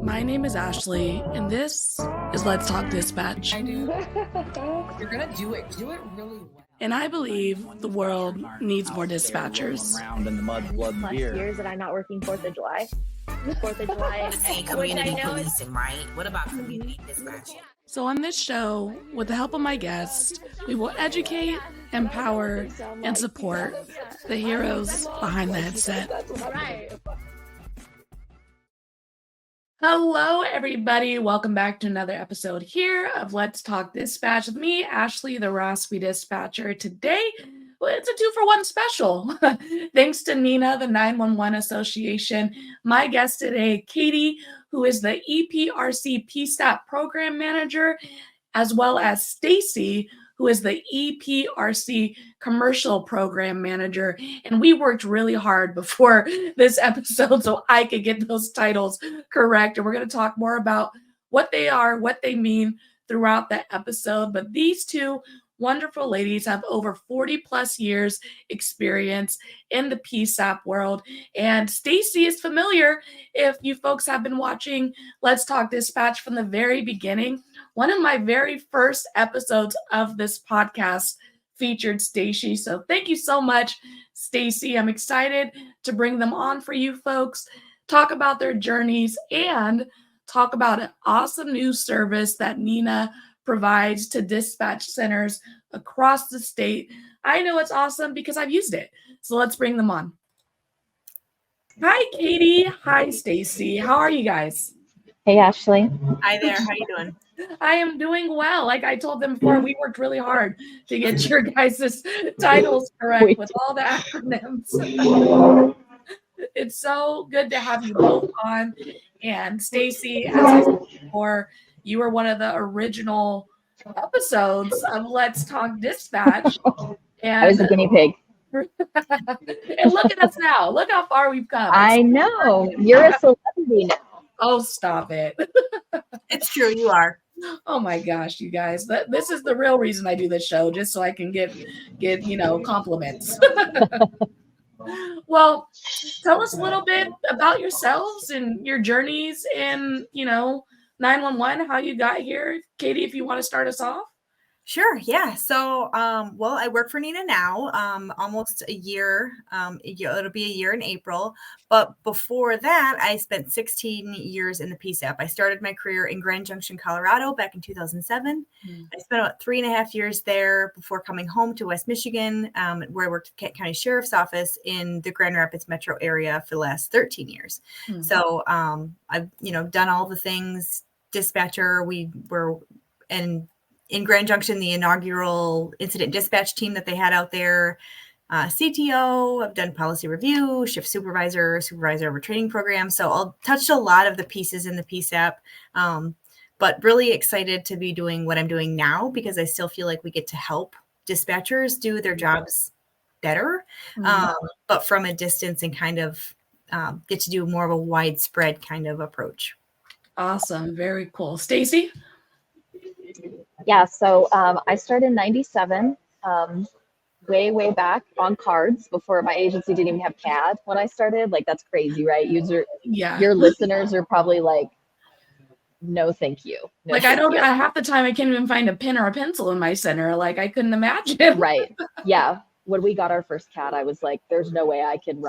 My name is Ashley, and this is Let's Talk Dispatch. I do. You're gonna do it. Do it really well. And I believe the world needs more dispatchers. Around in the mud, blood, and plus beer. years that I'm not working 4th of July. 4th of July. Say community policing, right? What about community dispatch? So on this show, with the help of my guests, we will educate, empower, and support the heroes behind the headset. Right. Hello, everybody. Welcome back to another episode here of Let's Talk Dispatch with me, Ashley, the Raspy Dispatcher. Today, well, it's a 2-for-1 special. Thanks to NENA, the 911 Association. My guest today, Katie, who is the EPRC PSAP Program Manager, as well as Stacy, who is the EPRC Commercial Program Manager. And we worked really hard before this episode so I could get those titles correct. And we're going to talk more about what they are, what they mean throughout the episode. But these two wonderful ladies have over 40 plus years experience in the PSAP world. And Stacy is familiar if you folks have been watching Let's Talk Dispatch from the very beginning. One of my very first episodes of this podcast featured Stacy. So thank you so much, Stacy. I'm excited to bring them on for you folks, talk about their journeys, and talk about an awesome new service that NENA provides to dispatch centers across the state. I know it's awesome because I've used it. So let's bring them on. Hi, Katie. Hi, Stacy. How are you guys? Hey, Ashley. Hi there. How you doing? I am doing well. Like I told them before, we worked really hard to get your guys' titles correct with all the acronyms. It's so good to have you both on. And Stacy, as I said before, you were one of the original episodes of Let's Talk Dispatch. And I was a guinea pig. and look at us now. Look how far we've come. I know. You're a celebrity now. Oh, stop it. It's true, you are. Oh my gosh, you guys. This is the real reason I do this show, just so I can get compliments. Well, tell us a little bit about yourselves and your journeys in, 911, how you got here. Katie, if you want to start us off. Sure. Yeah. So, well, I work for NENA now, almost a year. It'll be a year in April. But before that, I spent 16 years in the PSAP. I started my career in Grand Junction, Colorado back in 2007. I spent about 3.5 years there before coming home to West Michigan, where I worked at Kent County Sheriff's Office in the Grand Rapids metro area for the last 13 years. So I've, done all the things. Dispatcher, we were in Grand Junction, the inaugural incident dispatch team that they had out there, CTO, I've done policy review, shift supervisor over training program. So I'll touch a lot of the pieces in the PSAP, but really excited to be doing what I'm doing now because I still feel like we get to help dispatchers do their jobs better, but from a distance and kind of get to do more of a widespread kind of approach. Awesome. Very cool. Stacy? Yeah, so I started in 97, way back on cards before my agency didn't even have CAD when I started. Like, that's crazy, right? Your listeners are probably like, no, thank you. No, like, half the time I can't even find a pen or a pencil in my center. Like, I couldn't imagine. Right. Yeah. When we got our first CAD, I was like, there's no way I can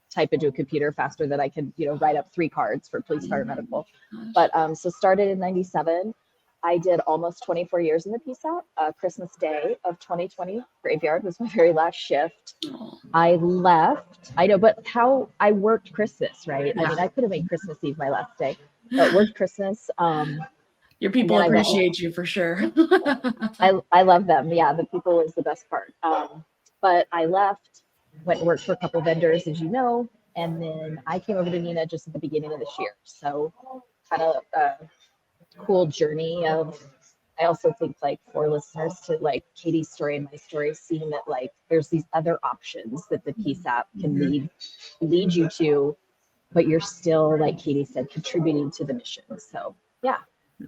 type into a computer faster than I can, write up 3 cards for police, fire, medical. But so started in 97. I did almost 24 years in the PSAP. Christmas Day of 2020 graveyard was my very last shift. I left. I know, but how I worked Christmas, right? Yeah. I mean, I could have made Christmas Eve my last day, but worked Christmas. Your people appreciate you for sure. I love them. Yeah, the people is the best part. But I left, went and worked for a couple of vendors, as you know, and then I came over to NENA just at the beginning of this year. So kind of cool journey of, I also think, like, for listeners to like Katie's story and my story, seeing that like there's these other options that the PSAP can lead you to, but you're still, like Katie said, contributing to the mission. So yeah.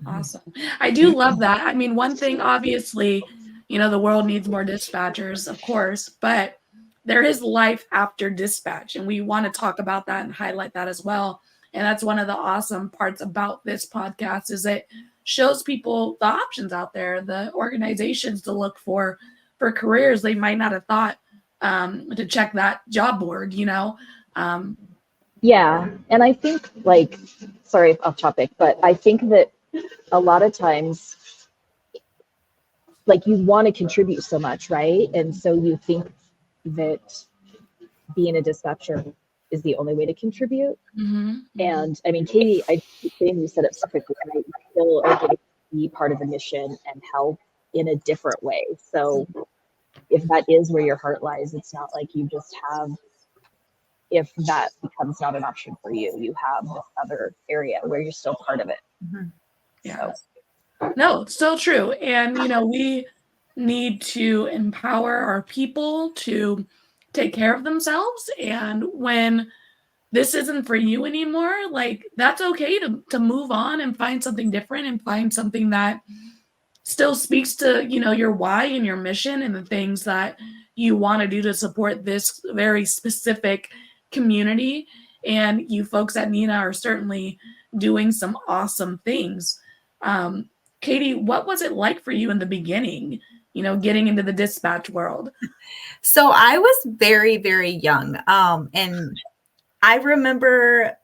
Awesome. I do love that. I mean, one thing, obviously, the world needs more dispatchers, of course, but there is life after dispatch, and we want to talk about that and highlight that as well. And that's one of the awesome parts about this podcast is it shows people the options out there, the organizations to look for careers they might not have thought to check that job board, you know? Yeah. And I think, like, sorry, off topic, but I think that a lot of times, like, you want to contribute so much, right? And so you think that being a dispatcher is the only way to contribute. And I mean, Katie, I think you said it perfectly, right? You still are getting to be part of the mission and help in a different way. So if that is where your heart lies, it's not like you just have, if that becomes not an option for you, you have this other area where you're still part of it. Yeah. No, it's still true. And, you know, we need to empower our people to take care of themselves. And when this isn't for you anymore, like, that's okay to move on and find something different and find something that still speaks to, you know, your why and your mission and the things that you want to do to support this very specific community. And you folks at NENA are certainly doing some awesome things. Katie, what was it like for you in the beginning, you know, getting into the dispatch world? So I was very, very young. And I remember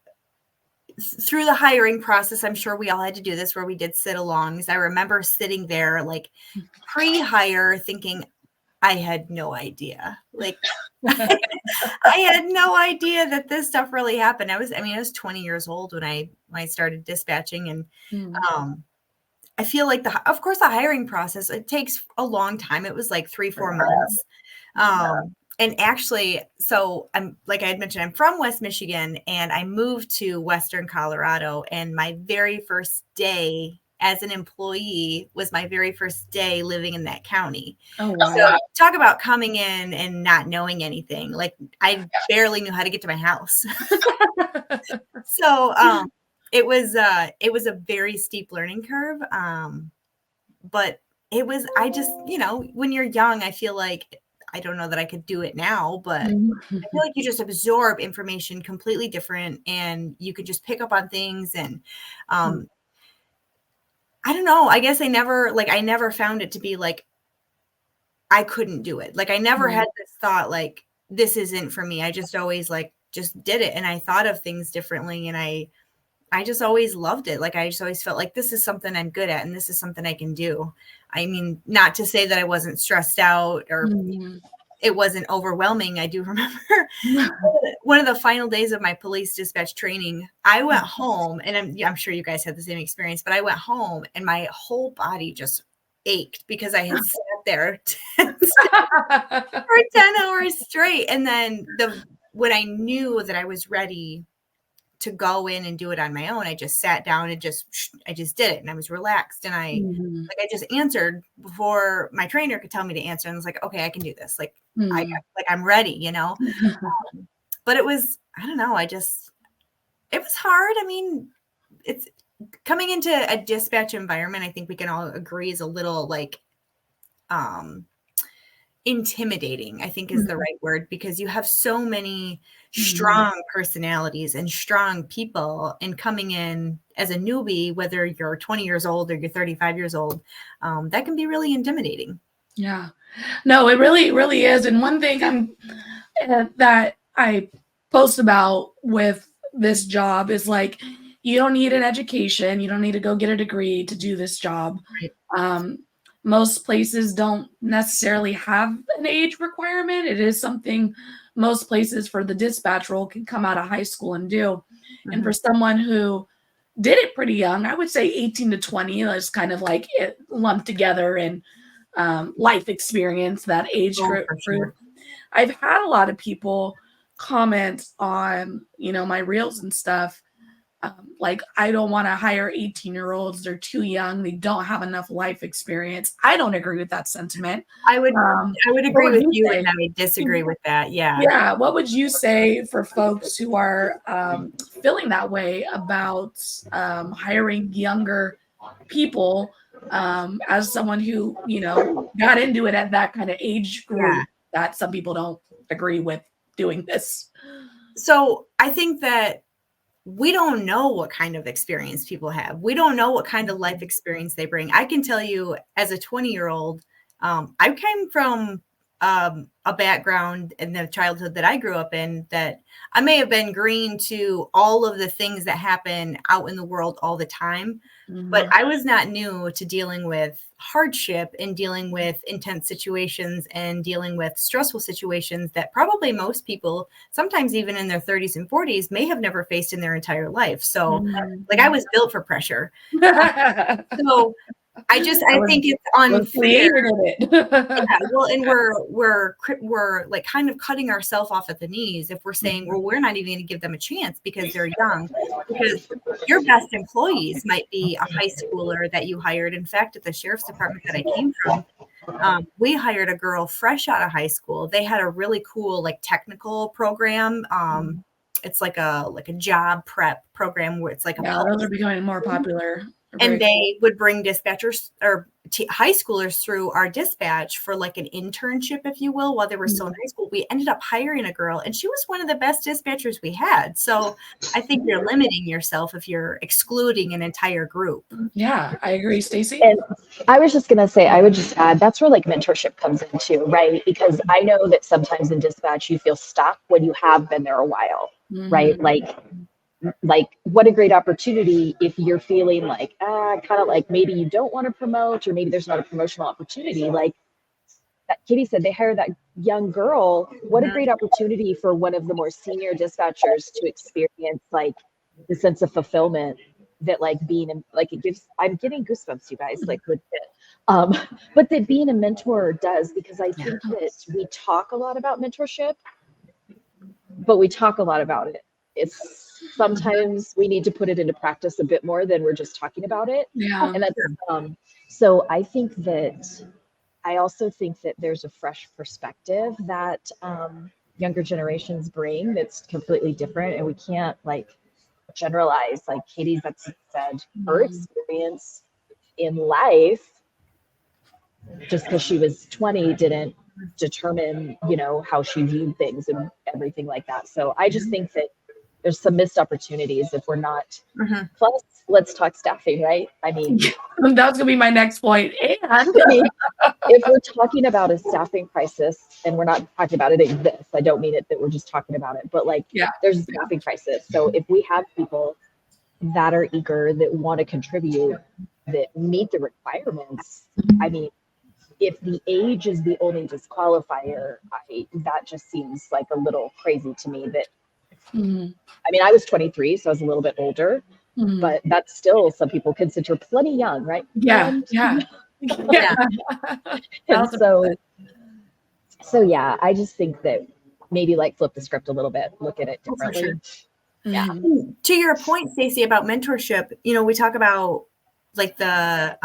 through the hiring process, I'm sure we all had to do this where we did sit-alongs. I remember sitting there like pre-hire thinking I had no idea. Like I had no idea that this stuff really happened. I was 20 years old when I started dispatching, and I feel like of course the hiring process, it takes a long time. It was like 3-4 months. And actually, so I'm, like I had mentioned, I'm from West Michigan and I moved to Western Colorado, and my very first day as an employee was my very first day living in that county. Oh, wow. So talk about coming in and not knowing anything. Like I barely knew how to get to my house. So it was a very steep learning curve. But it was, I just, you know, when you're young, I feel like, I don't know that I could do it now, but I feel like you just absorb information completely different and you could just pick up on things. And I don't know, I guess I never found it to be like, I couldn't do it. Like I never had this thought like, this isn't for me. I just always just did it. And I thought of things differently. And I just always loved it. Like I just always felt like this is something I'm good at and this is something I can do. I mean, not to say that I wasn't stressed out or it wasn't overwhelming. I do remember one of the final days of my police dispatch training, I went home, and I'm sure you guys had the same experience, but I went home and my whole body just ached because I had sat there for 10 hours straight. And then when I knew that I was ready to go in and do it on my own, I just sat down and I just did it, and I was relaxed, and I just answered before my trainer could tell me to answer, and I was like, okay, I can do this. Like I'm ready, you know. But it was, I don't know, it was hard. I mean, it's coming into a dispatch environment, I think we can all agree is a little like intimidating, I think is the right word, because you have so many strong personalities and strong people, and coming in as a newbie, whether you're 20 years old or you're 35 years old, that can be really intimidating. Yeah, no, it really, really is. And one thing that I post about with this job is like, you don't need an education. You don't need to go get a degree to do this job. Right. Most places don't necessarily have an age requirement. It is something most places for the dispatch role can come out of high school and do. And for someone who did it pretty young, I would say 18 to 20 is kind of like it lumped together in life experience, that age group. Sure. I've had a lot of people comment on, you know, my reels and stuff. Like, I don't want to hire 18-year-olds. They're too young. They don't have enough life experience. I don't agree with that sentiment. I would agree with you, and I would disagree with that. Yeah. Yeah. What would you say for folks who are feeling that way about hiring younger people, as someone who, you know, got into it at that kind of age group that some people don't agree with doing this? So I think that we don't know what kind of experience people have. We don't know what kind of life experience they bring. I can tell you as a 20-year-old, I came from a background in the childhood that I grew up in that I may have been green to all of the things that happen out in the world all the time, but I was not new to dealing with hardship and dealing with intense situations and dealing with stressful situations that probably most people, sometimes even in their 30s and 40s, may have never faced in their entire life. So like I was built for pressure. So I think it's unfair. Yeah, well, and we're like kind of cutting ourselves off at the knees if we're saying, well, we're not even going to give them a chance because they're young. Because your best employees might be a high schooler that you hired. In fact, at the sheriff's department that I came from, we hired a girl fresh out of high school. They had a really cool like technical program. It's like a job prep program where it's like those are becoming more popular. And they would bring dispatchers or high schoolers through our dispatch for like an internship, if you will, while they were still in high school. We ended up hiring a girl and she was one of the best dispatchers we had. So I think you're limiting yourself if you're excluding an entire group. Yeah, I agree, Stacy. And I was just going to say, I would just add, that's where like mentorship comes into, right? Because I know that sometimes in dispatch, you feel stuck when you have been there a while, right? Like what a great opportunity if you're feeling like kind of like maybe you don't want to promote or maybe there's not a promotional opportunity. Like that Katie said, they hired that young girl. What a great opportunity for one of the more senior dispatchers to experience like the sense of fulfillment that like being in, like it gives. I'm getting goosebumps, you guys, like legit. But that being a mentor does, because I think that we talk a lot about mentorship, but we talk a lot about it. It's sometimes we need to put it into practice a bit more than we're just talking about it. And that's so I also think that there's a fresh perspective that younger generations bring that's completely different, and we can't like generalize. Like Katie said, her experience in life just because she was 20 didn't determine, how she viewed things and everything like that. So I just think that there's some missed opportunities if we're not. Plus, let's talk staffing, right? I mean, that's gonna be my next point. And if we're talking about a staffing crisis, and we're not talking about it exists, I don't mean it that we're just talking about it, but like there's a staffing crisis. So if we have people that are eager, that want to contribute, that meet the requirements, I mean, if the age is the only disqualifier, that just seems like a little crazy to me. That I mean, I was 23, so I was a little bit older, but that's still some people consider plenty young, right? Yeah. And so yeah, I just think that maybe like flip the script a little bit, look at it differently. Yeah. To your point, Stacy, about mentorship, we talk about like the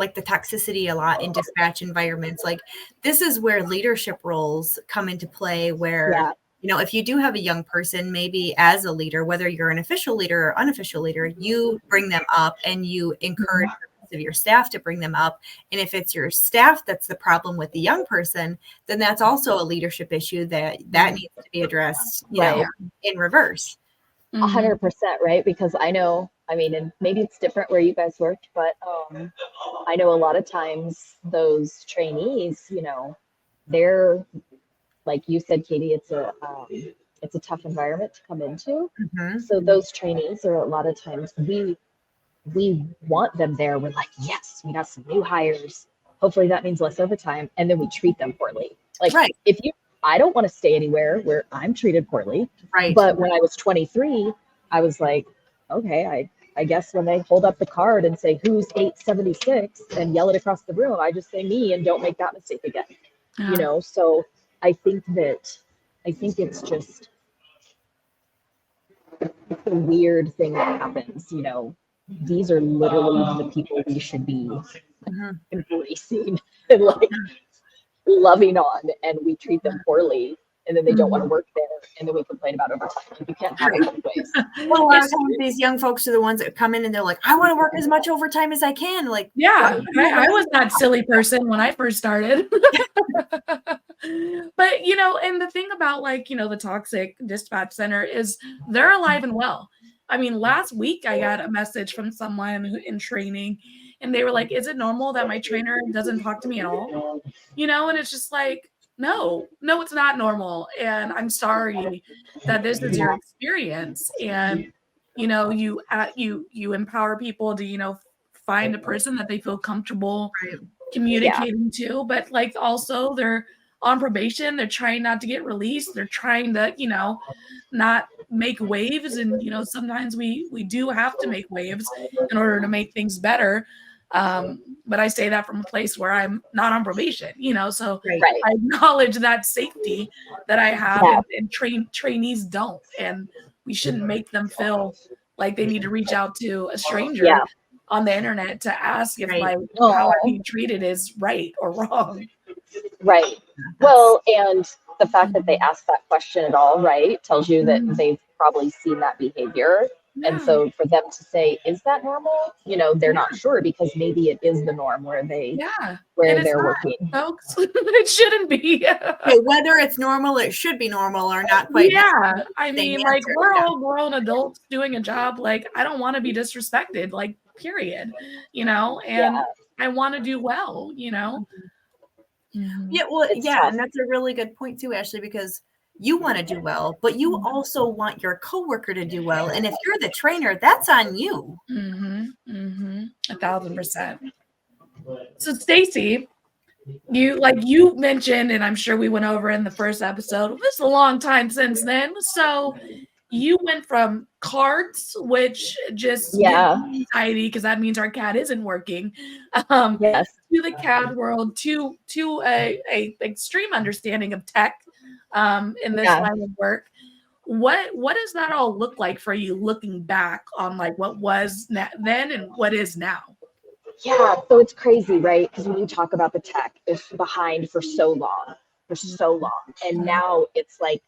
toxicity a lot in dispatch environments. Like this is where leadership roles come into play, where if you do have a young person, maybe as a leader, whether you're an official leader or unofficial leader, you bring them up and you encourage the rest of your staff to bring them up. And if it's your staff that's the problem with the young person, then that's also a leadership issue that needs to be addressed, in reverse. 100%, right? Because I know, I mean, and maybe it's different where you guys worked, but I know a lot of times those trainees, they're, like you said, Katie, it's a tough environment to come into. So those trainees are a lot of times we want them there. We're like, yes, we got some new hires. Hopefully that means less overtime. And then we treat them poorly. Like I don't want to stay anywhere where I'm treated poorly. Right. But when I was 23, I was like, okay, I guess when they hold up the card and say, who's 876 and yell it across the room, I just say me and don't make that mistake again. So I think it's just a weird thing that happens, these are literally the people we should be embracing and like loving on, and we treat them poorly, and then they don't want to work there, and then we complain about overtime. Like, you can't have it both ways. Well, a lot of times these young folks are the ones that come in and they're like, I want to work as much overtime as I can. Like, I was that silly person when I first started. But and the thing about like the toxic dispatch center is they're alive and well. I mean, last week I got a message from someone in training, and they were like, "Is it normal that my trainer doesn't talk to me at all?" And it's just like, no, it's not normal. And I'm sorry that this is your experience. And you empower people to find a person that they feel comfortable communicating to, but like also they're on probation, they're trying not to get released, they're trying to not make waves, and sometimes we do have to make waves in order to make things better. But I say that from a place where I'm not on probation, so Right. I acknowledge that safety that I have, and trainees don't, and we shouldn't make them feel like they need to reach out to a stranger on the internet to ask if how I'm being treated is right or wrong. Right. Well, and the fact that they asked that question at all, right, tells you that they've probably seen that behavior. And so for them to say, is that normal? They're not sure, because maybe it is the norm where they're working. Folks, it shouldn't be. Whether it's normal, it should be normal, or not quite. Yeah. I mean, like, we're all grown adults doing a job. Like, I don't want to be disrespected, like, period, and I want to do well, Yeah, well, and that's a really good point too, Ashley, because you want to do well, but you also want your coworker to do well. And if you're the trainer, that's on you. 1,000%. So Stacy, you mentioned, and I'm sure we went over in the first episode, this is a long time since then. So you went from cards, which just gives me anxiety because that means our CAD isn't working, to the CAD world, to a extreme understanding of tech in this line of work. What does that all look like for you, looking back on like what was then and what is now? Yeah, so it's crazy, right? Because when you talk about the tech, it's behind for so long, and now it's like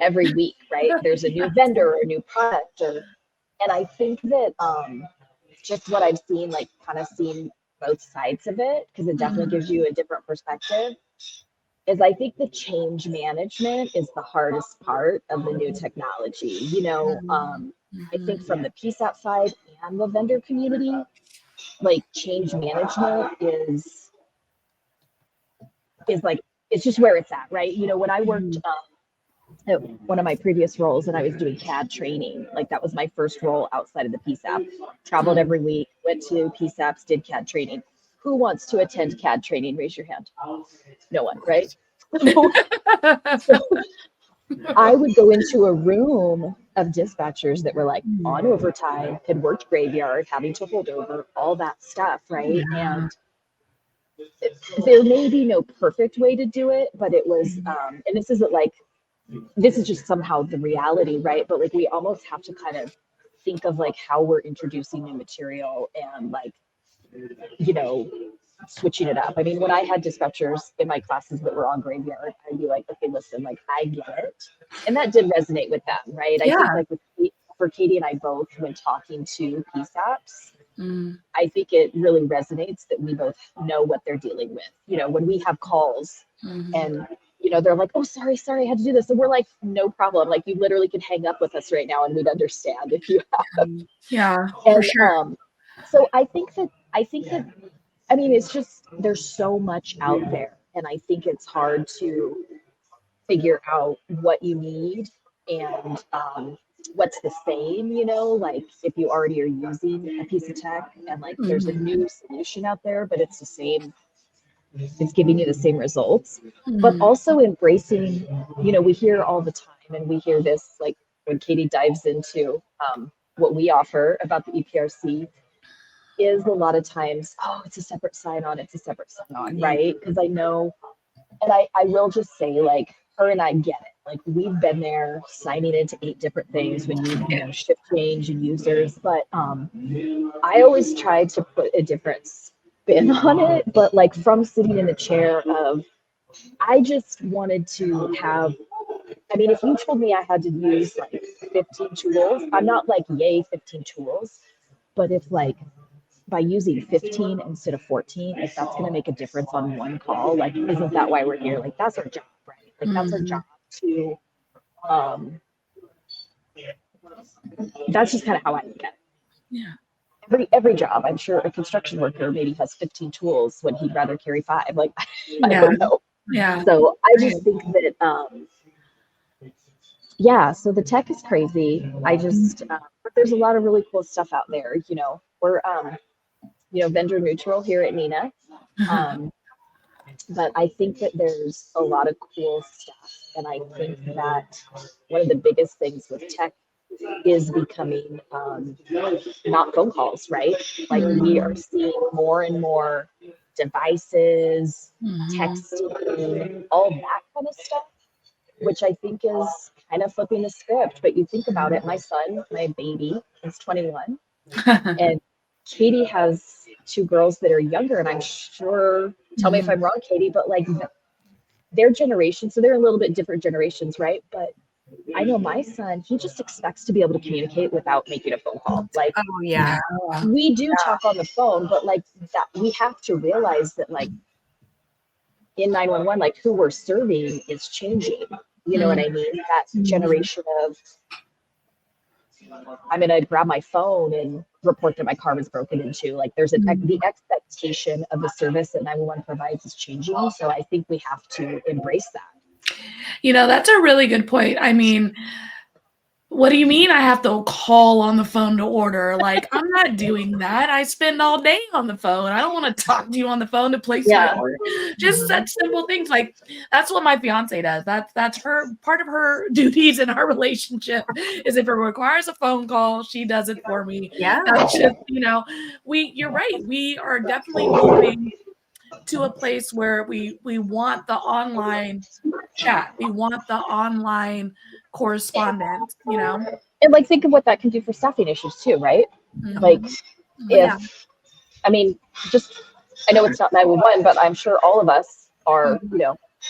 every week, right? There's a new vendor or a new product, and I think that just what I've seen, like kind of seen both sides of it, because it definitely gives you a different perspective, is I think the change management is the hardest part of the new technology. I think from the PSAP side and the vendor community, like change management is like, it's just where it's at, right? When I worked at one of my previous roles and I was doing CAD training, like that was my first role outside of the PSAP. Traveled every week, went to PSAPs, did CAD training. Who wants to attend CAD training? Raise your hand. No one, right? So I would go into a room of dispatchers that were like on overtime, had worked graveyard, having to hold over, all that stuff, right? And there may be no perfect way to do it, but it was, and this isn't like, this is just somehow the reality, right? But like we almost have to kind of think of like how we're introducing new material and like, switching it up. I mean, when I had dispatchers in my classes that were on graveyard, I'd be like, okay, listen, like I get it. And that did resonate with them, right? I think like for Katie and I both, when talking to PSAPs, I think it really resonates that we both know what they're dealing with. When we have calls and they're like, oh, sorry, I had to do this. And we're like, no problem. Like you literally could hang up with us right now and we'd understand if you have. Yeah, and, for sure. So I think that, I mean, it's just, there's so much out there. And I think it's hard to figure out what you need and what's the same, like if you already are using a piece of tech and like there's a new solution out there, but it's the same, it's giving you the same results, but also embracing, we hear all the time, and we hear this like when Katie dives into what we offer about the EPRC, is a lot of times, oh, it's a separate sign-on, right? Because I know, and I will just say, like, her and I get it. Like, we've been there signing into 8 different things when you shift change and users, but I always tried to put a different spin on it, but like from sitting in the chair of, I just wanted to have, I mean, if you told me I had to use like 15 tools, I'm not like, yay, 15 tools, but if like, by using 15 instead of 14, if that's going to make a difference on one call, like, isn't that why we're here? Like, that's our job, right? Like, that's our job to that's just kind of how I look at it. Yeah. Every job, I'm sure a construction worker maybe has 15 tools when he'd rather carry 5. Like, I Yeah. don't know. Yeah. So I just think that, yeah, so the tech is crazy. I just, but there's a lot of really cool stuff out there. You know, we're, vendor neutral here at NENA. But I think that there's a lot of cool stuff. And I think that one of the biggest things with tech is becoming not phone calls, right? Like we are seeing more and more devices, texting, all that kind of stuff, which I think is kind of flipping the script. But you think about it, my son, my baby, is 21, and Katie has 2 girls that are younger, and I'm sure, tell me if I'm wrong, Katie, but like their generation, so they're a little bit different generations, right? But I know my son, he just expects to be able to communicate without making a phone call. Like, Oh yeah. we do talk on the phone, but like that, we have to realize that like in 911, like who we're serving is changing. You know what I mean? That generation of, I'm going to grab my phone and report that my car was broken into. Like there's the expectation of the service that 911 provides is changing. So I think we have to embrace that. That's a really good point. I mean, what do you mean I have to call on the phone to order? Like, I'm not doing that. I spend all day on the phone. I don't want to talk to you on the phone to place my order. Just such simple things. Like, that's what my fiance does. That's her, part of her duties in our relationship is if it requires a phone call, she does it for me. Yeah. That's just, you're right. We are definitely moving to a place where we want the online chat. We want the online correspondence, And like, think of what that can do for staffing issues too, right? Like if, I mean, just, I know it's not 911, but I'm sure all of us are,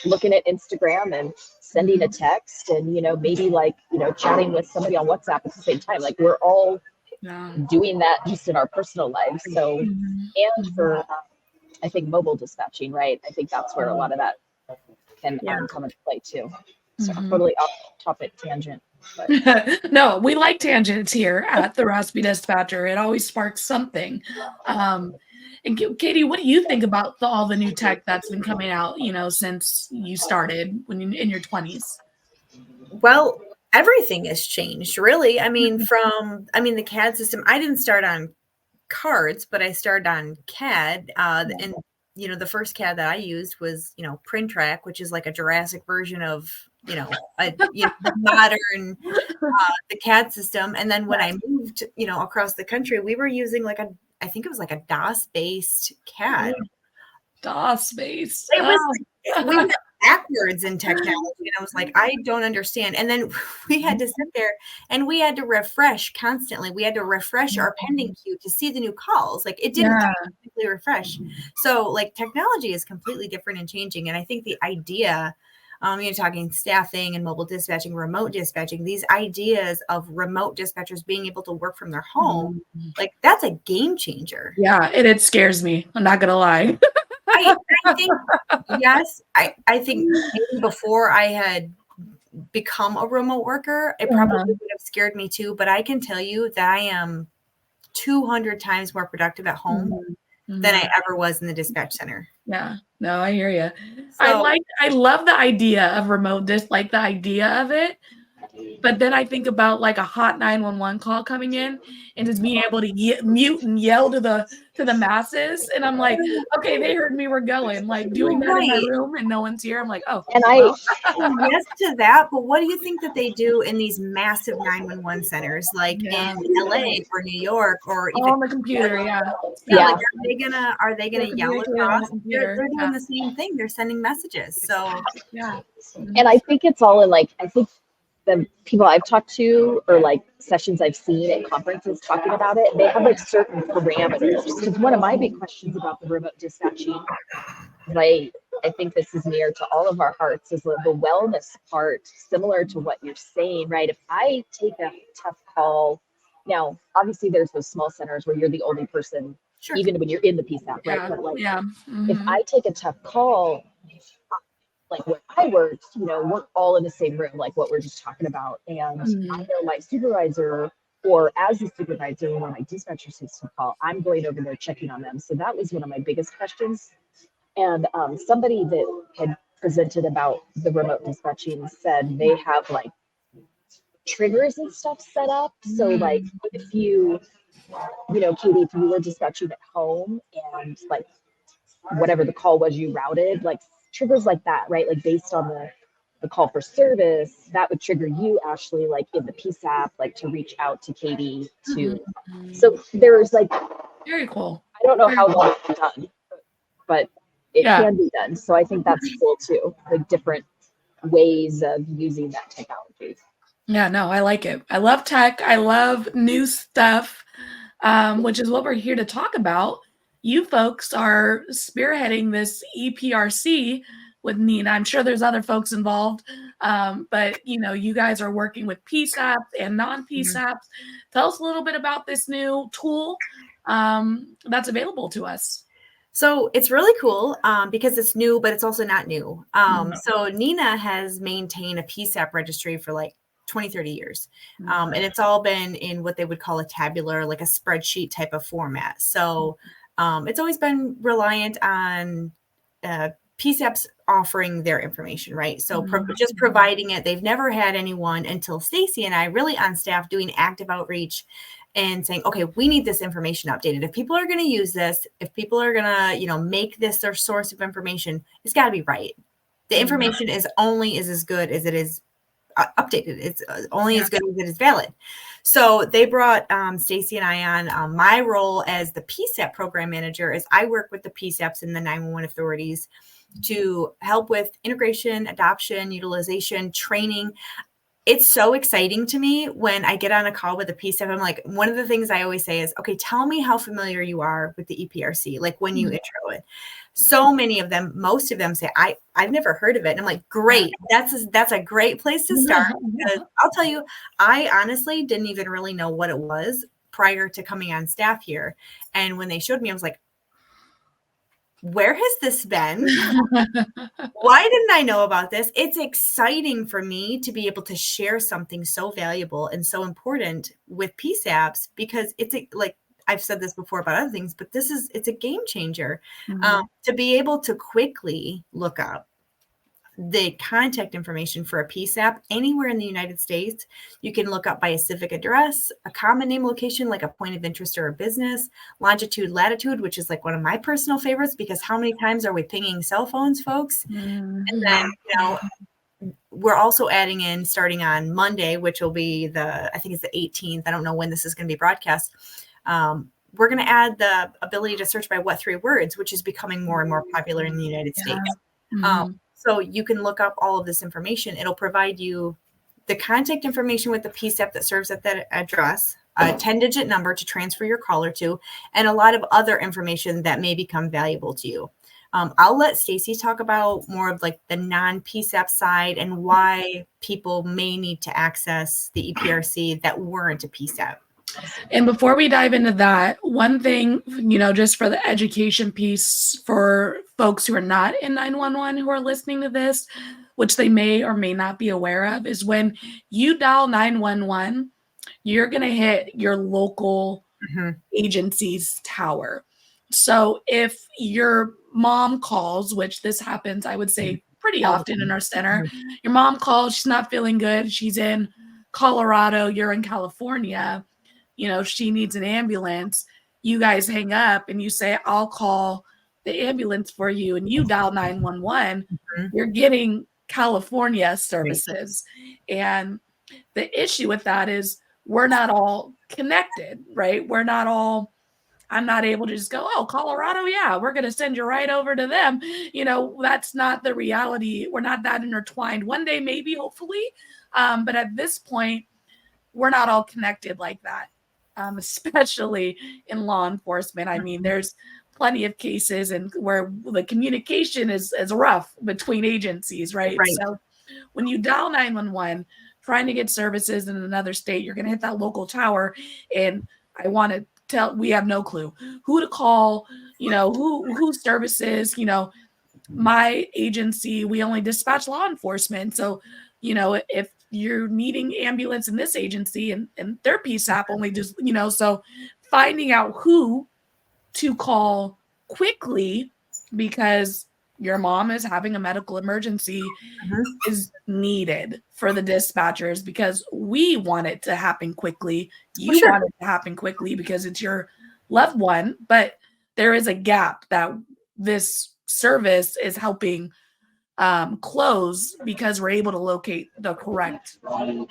looking at Instagram and sending a text and, maybe like, chatting with somebody on WhatsApp at the same time. Like we're all doing that just in our personal lives. So, and for, I think mobile dispatching, right? I think that's where a lot of that can come into play too. So totally off topic tangent. But. No, we like tangents here at the Raspy Dispatcher. It always sparks something. And Katie, what do you think about all the new tech that's been coming out, since you started when you in your 20s? Well, everything has changed, really. I mean, the CAD system, I didn't start on cards, but I started on CAD. And, the first CAD that I used was, Print Track, which is like a Jurassic version of, modern, the CAD system. And then when I moved, across the country, we were using I think it was like a DOS-based CAD. DOS-based. It was we went backwards in technology, and I was like, I don't understand. And then we had to sit there and we had to refresh constantly. We had to refresh our pending queue to see the new calls. Like it didn't completely refresh. So like technology is completely different and changing. And I think the idea, talking staffing and mobile dispatching, remote dispatching, these ideas of remote dispatchers being able to work from their home, like that's a game changer. Yeah, it scares me. I'm not gonna lie. I think, yes, I think maybe before I had become a remote worker, it probably would have scared me too. But I can tell you that I am 200 times more productive at home than I ever was in the dispatch center. Yeah, no, I hear you. So, I love the idea of remote like the idea of it. But then I think about like a hot 911 call coming in and just being able to mute and yell to the masses. And I'm like, okay, they heard me, we're going. Like doing that in my room and no one's here. I'm like, oh. And yes to that. But what do you think that they do in these massive 911 centers, like in LA or New York or even on the computer? Like, are they gonna yell across? They're doing the same thing. They're sending messages. So and I think it's all in I think the people I've talked to or sessions I've seen at conferences talking about it, they have certain parameters. Because one of my big questions about the remote dispatching, I think this is near to all of our hearts, is the wellness part, similar to what you're saying, right? If I take a tough call, now obviously there's those small centers where you're the only person, even when you're in the PSAP, right? But if I take a tough call, like where I worked, we're all in the same room, like what we're just talking about. And I Mhm. know my supervisor, or as a supervisor, when my dispatcher system call, I'm going over there checking on them. So that was one of my biggest questions. And somebody that had presented about the remote dispatching said they have like triggers and stuff set up. So like if Katie, if you were dispatching at home and like whatever the call was you routed, like triggers like that, right? Like based on the call for service, that would trigger you, Ashley, like in the PSAP, like to reach out to Katie to. Mhm. So there's like, Very cool. I don't know Very how cool. long it's done, but it Yeah. can be done. So I think that's cool too, like different ways of using that technology. Yeah, no, I like it. I love tech. I love new stuff, which is what we're here to talk about. You folks are spearheading this EPRC with NENA. I'm sure there's other folks involved, but you guys are working with PSAPs and non-PSAPs. Tell us a little bit about this new tool that's available to us. So it's really cool because it's new, but it's also not new. So NENA has maintained a PSAP registry for like 20, 30 years. And it's all been in what they would call a tabular, like a spreadsheet type of format. So it's always been reliant on PSAPs offering their information, right? So just providing it. They've never had anyone until Stacy and I really on staff doing active outreach and saying, okay, we need this information updated. If people are going to use this, if people are going to, make this their source of information, it's got to be right. The information is only as good as it is updated. It's only as good as it is valid. So they brought Stacy and I on. My role as the PSAP Program Manager is I work with the PSAPs and the 911 authorities to help with integration, adoption, utilization, training. It's so exciting to me when I get on a call with a PSAP. I'm like, one of the things I always say is, okay, tell me how familiar you are with the EPRC, like when you intro it. So many of them, most of them say, I've never heard of it. And I'm like, great, that's a great place to start. Because I'll tell you, I honestly didn't even really know what it was prior to coming on staff here. And when they showed me, I was like, where has this been? Why didn't I know about this? It's exciting for me to be able to share something so valuable and so important with PSAPs because it's like I've said this before about other things, but it's a game changer to be able to quickly look up the contact information for a PSAP anywhere in the United States. You can look up by a civic address, a common name location, like a point of interest or a business, longitude, latitude, which is like one of my personal favorites because how many times are we pinging cell phones, folks? And then, we're also adding in starting on Monday, which will be I think it's the 18th. I don't know when this is going to be broadcast. We're going to add the ability to search by what 3 words, which is becoming more and more popular in the United States. So you can look up all of this information. It'll provide you the contact information with the PSAP that serves at that address, a 10-digit number to transfer your caller to, and a lot of other information that may become valuable to you. I'll let Stacy talk about more of like the non-PSAP side and why people may need to access the EPRC that weren't a PSAP. And before we dive into that, one thing, just for the education piece for folks who are not in 911 who are listening to this, which they may or may not be aware of, is when you dial 911, you're going to hit your local agency's tower. So if your mom calls, which this happens, I would say pretty often in our center, your mom calls, she's not feeling good, she's in Colorado, you're in California, she needs an ambulance, you guys hang up and you say, I'll call the ambulance for you, and you dial 911, you're getting California services. Right. And the issue with that is we're not all connected, right? I'm not able to just go, oh, Colorado, yeah, we're going to send you right over to them. That's not the reality. We're not that intertwined. One day, maybe, hopefully. But at this point, we're not all connected like that, especially in law enforcement. I mean, there's plenty of cases where the communication is rough between agencies, right? So when you dial 911, trying to get services in another state, you're going to hit that local tower. And I want to we have no clue who to call, who services, my agency, we only dispatch law enforcement. So, if you're needing ambulance in this agency and their PSAP only just, so finding out who to call quickly because your mom is having a medical emergency is needed for the dispatchers because we want it to happen quickly. You want it to happen quickly because it's your loved one, but there is a gap that this service is helping close because we're able to locate the correct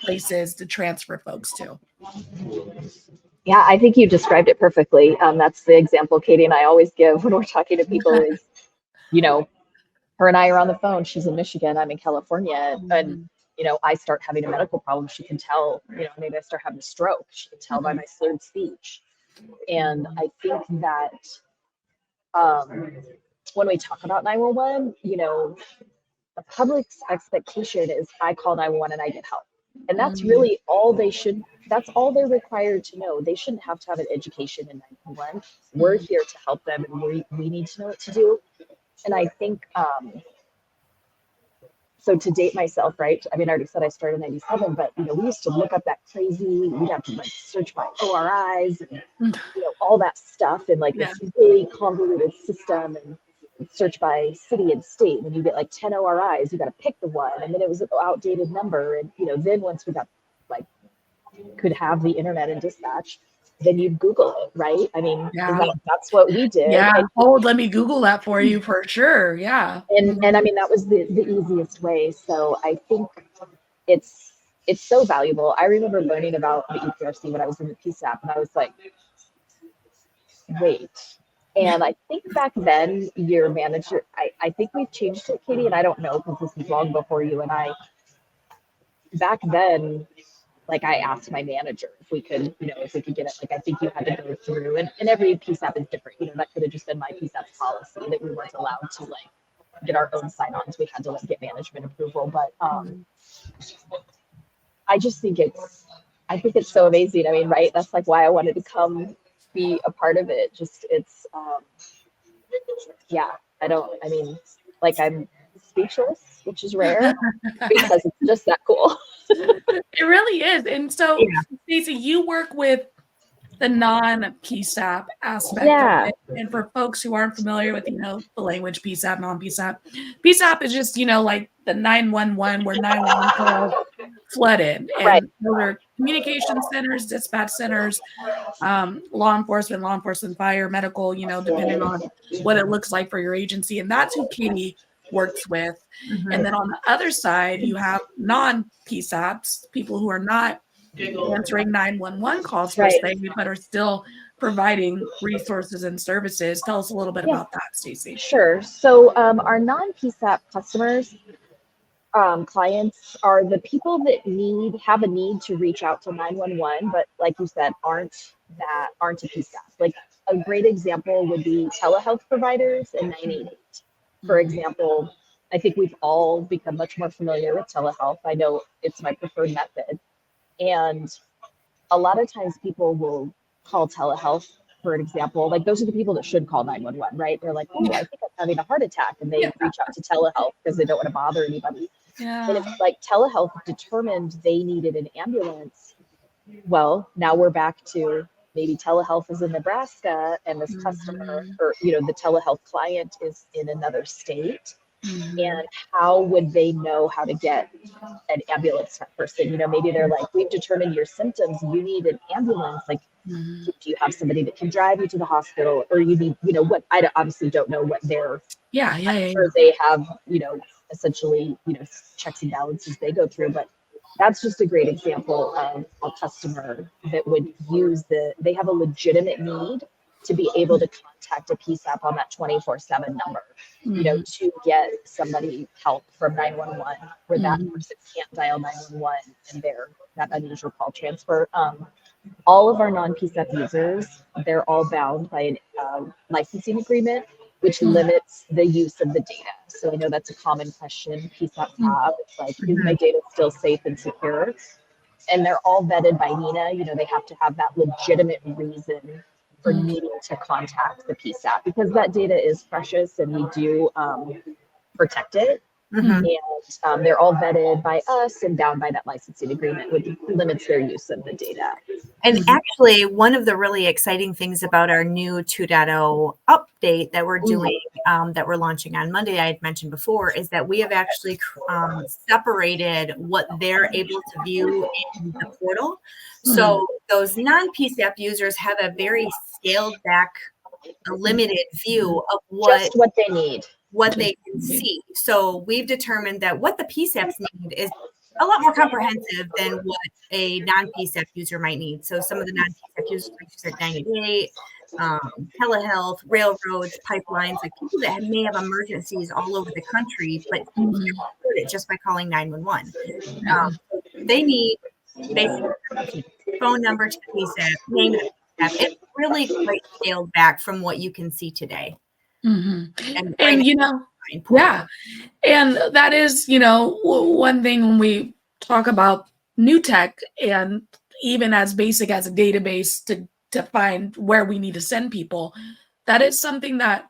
places to transfer folks to. Yeah, I think you described it perfectly. That's the example Katie and I always give when we're talking to people is, her and I are on the phone. She's in Michigan, I'm in California. And, I start having a medical problem. She can tell, maybe I start having a stroke. She can tell by my slurred speech. And I think that when we talk about 911, the public's expectation is I call 911 and I get help. And that's really all that's all they're required to know. They shouldn't have to have an education in 911. We're here to help them and we need to know what to do. And I think, so to date myself, right? I mean, I already said I started in 97, but we used to look up that crazy, we'd have to search by ORIs and all that stuff in this really convoluted system and search by city and state. When you get 10 ORIs, you got to pick the one, and then it was an outdated number. And then once we got could have the internet and dispatch, then you Google it, right? I mean, that's what we did. Yeah. Let me Google that for you for sure. Yeah. And I mean, that was the easiest way. So I think it's so valuable. I remember learning about the EPRC when I was in the PSAP, and I was like, wait. And I think back then your manager, I think we've changed it, Katie, and I don't know because this is long before you and I. Back then, I asked my manager if we could, if we could get it. I think you had to go through, and every PSAP is different. That could have just been my PSAP policy that we weren't allowed to get our own sign-ons. We had to get management approval. But I just think it's so amazing. I mean, right? That's why I wanted to come be a part of it. Just I'm speechless, which is rare because it's just that cool. It really is. And so, Stacy, you work with the non-PSAP aspect of it. And for folks who aren't familiar with, the language PSAP, non-PSAP, PSAP is just, the 911 where 911 calls flooded. And those are communication centers, dispatch centers, law enforcement, fire, medical, depending on what it looks like for your agency. And that's who Katie works with. And then on the other side, you have non-PSAPs, people who are not answering 911 calls per se, but are still providing resources and services. Tell us a little bit about that, Stacy. Sure. So our non-PSAP customers, clients are the people that have a need to reach out to 911, but like you said, aren't a PSAP. A great example would be telehealth providers and 988. For example, I think we've all become much more familiar with telehealth. I know it's my preferred method. And a lot of times people will call telehealth, for example, those are the people that should call 911, right? They're like, oh, I think I'm having a heart attack. And they reach out to telehealth because they don't want to bother anybody. Yeah. And if telehealth determined they needed an ambulance, well, now we're back to maybe telehealth is in Nebraska and this customer or, the telehealth client is in another state. And how would they know how to get an ambulance person? Maybe they're like, we've determined your symptoms. You need an ambulance. Do you have somebody that can drive you to the hospital? Or you need, what? I obviously don't know what they're. I'm sure they have, essentially, checks and balances they go through. But that's just a great example of a customer that would use they have a legitimate need to be able to contact a PSAP on that 24/7 number, to get somebody help from 911 where that person can't dial 911 and they're that unusual call transfer. All of our non-PSAP users, they're all bound by a licensing agreement, which limits the use of the data. So I know that's a common question PSAPs have. It's is my data still safe and secure? And they're all vetted by NENA. They have to have that legitimate reason for needing to contact the PSAP because that data is precious and we do protect it. Mhm. And they're all vetted by us and bound by that licensing agreement, which limits their use of the data. And actually, one of the really exciting things about our new 2.0 update that we're doing, that we're launching on Monday, I had mentioned before, is that we have actually separated what they're able to view in the portal. So those non-PSAP users have a very scaled back, a limited view of Just what they need. what they can see. So we've determined that what the PSAPs need is a lot more comprehensive than what a non-PSAP user might need. So some of the non-PSAP users, like you said, 98, telehealth, railroads, pipelines, like people that may have emergencies all over the country, but can report it just by calling 911. They need basic information, phone number to the PSAP, name of the PSAP. It's really quite scaled back from what you can see today. And right you know, yeah, and that is, you know, one thing when we talk about new tech, and even as basic as a database to find where we need to send people, that is something that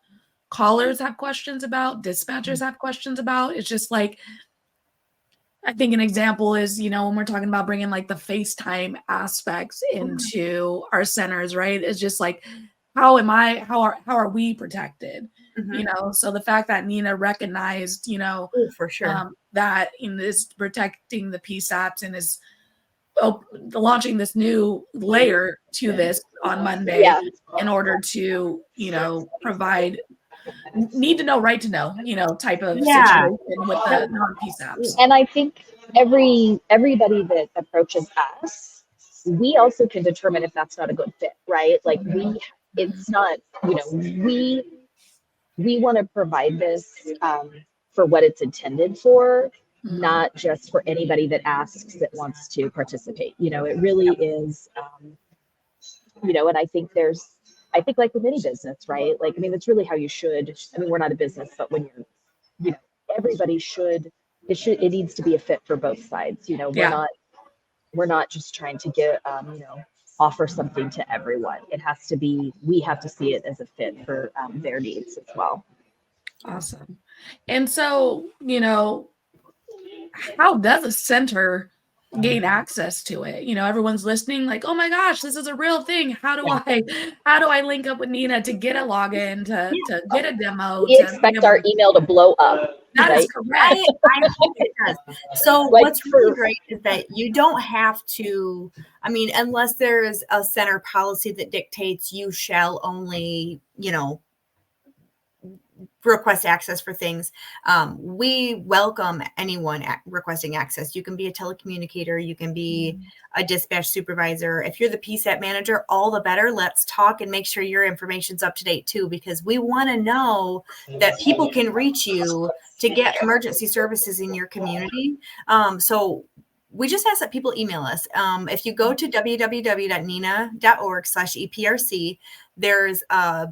callers have questions about, dispatchers have questions about. It's just like, I think an example is, you know, when we're talking about bringing like the FaceTime aspects into our centers, right? It's just like, how are we protected? You know, so the fact that NENA recognized, you know, for sure, that is protecting the PSAPs and is launching this new layer to this on Monday in order to, you know, provide need to know, right to know, you know, type of situation with the non-PSAPs. And I think everybody that approaches us, we also can determine if that's not a good fit, right? Like it's not, you know, we want to provide this for what it's intended for, not just for anybody that asks that wants to participate. You know, it really is, you know, and I think like with any business, right? Like, I mean, that's really how you should, I mean, we're not a business, but when you're, you know, everybody it needs to be a fit for both sides. You know, we're not just trying to get, you know, offer something to everyone. It has to be, we have to see it as a fit for their needs as well. Awesome. And so, you know, how does a center gain access to it? You know, everyone's listening like, oh my gosh, this is a real thing. How do I link up with NENA to get a login, to get a demo? We expect our email to blow up. That is correct. I hope it does. So Like what's really great is that you don't have to, I mean, unless there's a center policy that dictates you shall only, you know, request access for things. We welcome anyone requesting access. You can be a telecommunicator, you can be a dispatch supervisor. If you're the PSAP manager, all the better. Let's talk and make sure your information's up to date too, because we want to know that people can reach you to get emergency services in your community. So we just ask that people email us. If you go to www.nena.org/EPRC, there's a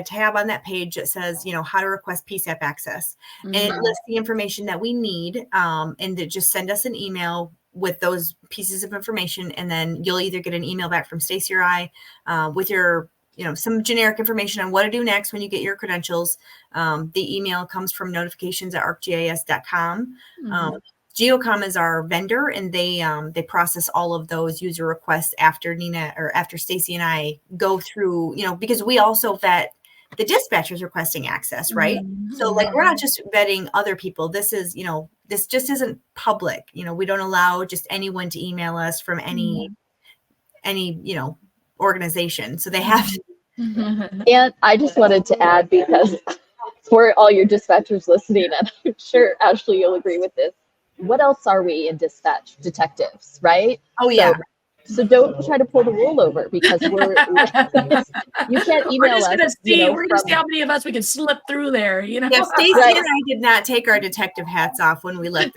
tab on that page that says, you know, how to request PSAP access. And it lists the information that we need, and to just send us an email with those pieces of information. And then you'll either get an email back from Stacy or I with your, you know, some generic information on what to do next when you get your credentials. The email comes from notifications@arcgis.com. Geocom is our vendor, and they process all of those user requests after NENA or after Stacy and I go through, you know, because we also vet the dispatchers requesting access, right? So like, we're not just vetting other people. This is, you know, this just isn't public. You know, we don't allow just anyone to email us from any, you know, organization. So they have to. And I just wanted to add, because for all your dispatchers listening, and I'm sure Ashley, you'll agree with this, what else are we in dispatch? Detectives, right? Oh yeah. So don't try to pull the wool over, because you can't email us. We're gonna see how many of us we can slip through there. You know, yeah. Stacy and I did not take our detective hats off when we left.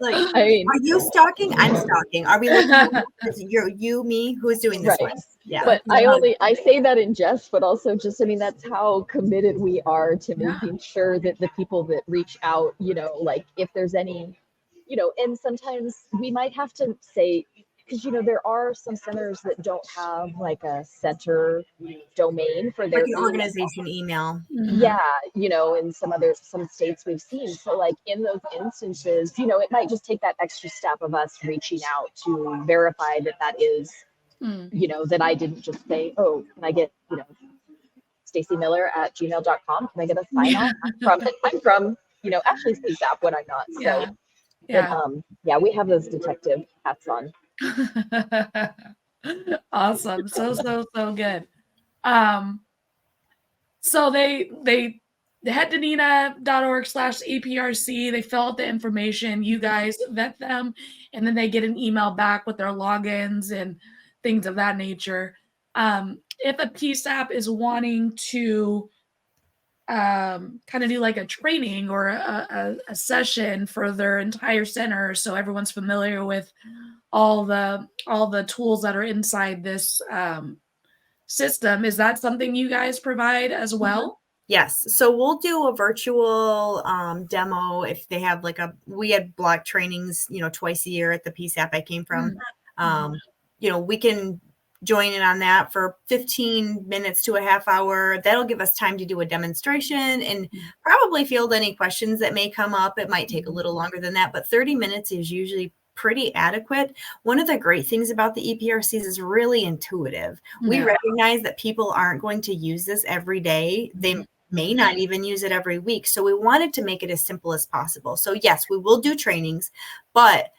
Like, I mean, are you stalking? I'm stalking. Are we looking at you, me? Who is doing this one? Yeah. But I say that in jest, but also just, I mean, that's how committed we are to making sure that the people that reach out, you know, like if there's any, you know, and sometimes we might have to say, because there are some centers that don't have like a center domain for their Like an organization email. Yeah, in some states we've seen. So like in those instances, it might just take that extra step of us reaching out to verify that is, that I didn't just say, oh, can I get, stacymiller@gmail.com. Can I get a sign off? I'm from, Ashley's PSAP when I'm not. So Yeah. But we have those detective hats on. Awesome. So good. So they head to nena.org/EPRC. They fill out the information. You guys vet them, and then they get an email back with their logins and things of that nature. If a PSAP is wanting to kind of do like a training or a session for their entire center, so everyone's familiar with all the tools that are inside this system, is that something you guys provide as well? Yes. So we'll do a virtual demo if they have we had block trainings, twice a year at the PSAP I came from. We can join in on that for 15 minutes to a half hour. That'll give us time to do a demonstration and probably field any questions that may come up. It might take a little longer than that, but 30 minutes is usually pretty adequate. One of the great things about the EPRCs is really intuitive. We recognize that people aren't going to use this every day. They may not even use it every week. So we wanted to make it as simple as possible. So yes, we will do trainings, but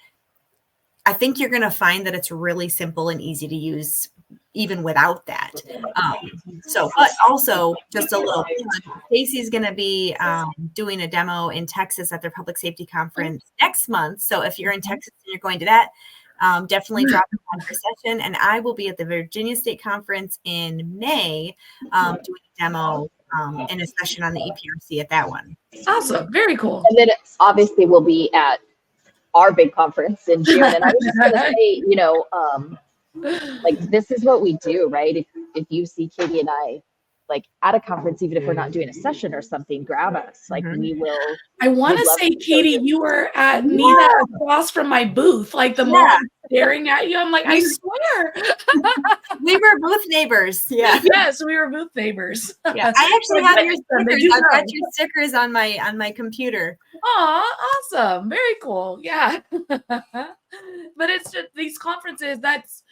I think you're going to find that it's really simple and easy to use even without that. But also just a little, Stacy's going to be doing a demo in Texas at their public safety conference next month. So if you're in Texas and you're going to that, definitely drop in on your session. And I will be at the Virginia State Conference in May doing a demo and a session on the EPRC at that one. Awesome. Very cool. And then obviously we'll be at our big conference in June. And I was just going to say, like this is what we do, right? If you see Katie and I like at a conference, even if we're not doing a session or something, grab us. Like we will. I want to say, Katie, you were at NENA across from my booth. Like the more I'm staring at you, I'm like, I swear. We were booth neighbors. Yeah. Yes, we were booth neighbors. Yeah. I actually have your stickers. I've got your stickers on my computer. Oh, awesome. Very cool. Yeah. But it's just these conferences that's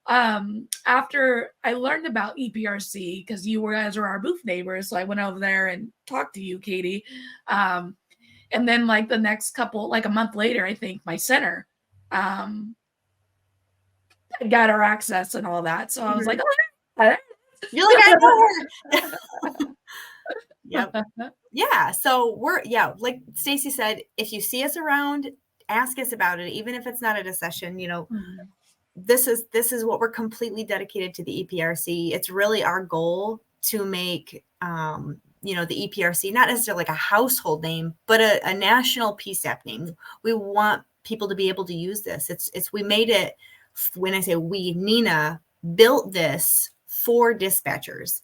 after I learned about EPRC, because you guys were our booth neighbors, so I went over there and talked to you, Katie. And then like the next couple, like a month later, I think my center got our access and all that. So I was like, oh, you're like, I know her. Yep. Yeah. So like Stacy said, if you see us around, ask us about it, even if it's not at a session, this is what we're completely dedicated to the EPRC. It's really our goal to make, the EPRC, not necessarily like a household name, but a national PSAP name. We want people to be able to use this. We made it, when I say we, NENA built this for dispatchers.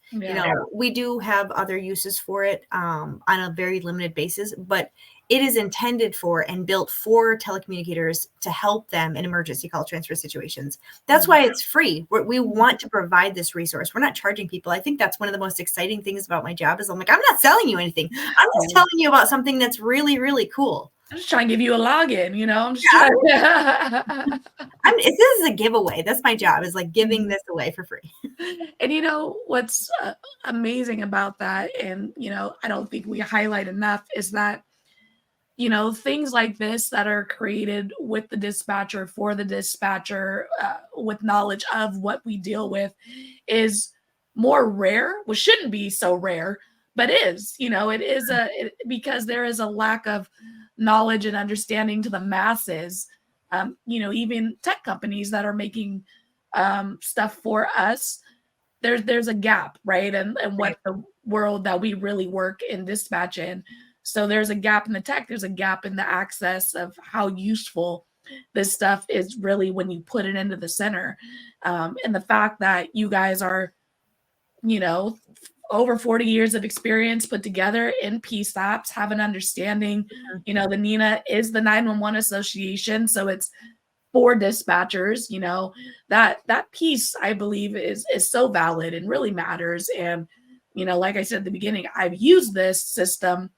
We do have other uses for it on a very limited basis, but it is intended for and built for telecommunicators to help them in emergency call transfer situations. That's why it's free. We want to provide this resource. We're not charging people. I think that's one of the most exciting things about my job is I'm like, I'm not selling you anything. I'm just telling you about something that's really, really cool. I'm just trying to give you a login, I'm just trying. This is a giveaway. That's my job, is like giving this away for free. And what's amazing about that, and I don't think we highlight enough, is that things like this that are created with the dispatcher, for the dispatcher, with knowledge of what we deal with, is more rare, which shouldn't be so rare, but is, it is because there is a lack of knowledge and understanding to the masses. Even tech companies that are making stuff for us, there's a gap, right? And what the world that we really work in dispatch in. So there's a gap in the tech, there's a gap in the access of how useful this stuff is really when you put it into the center. And the fact that you guys are, over 40 years of experience put together in PSAPs, have an understanding, the NENA is the 911 association. So it's for dispatchers, you know, that piece I believe is so valid and really matters. And, you know, like I said at the beginning, I've used this system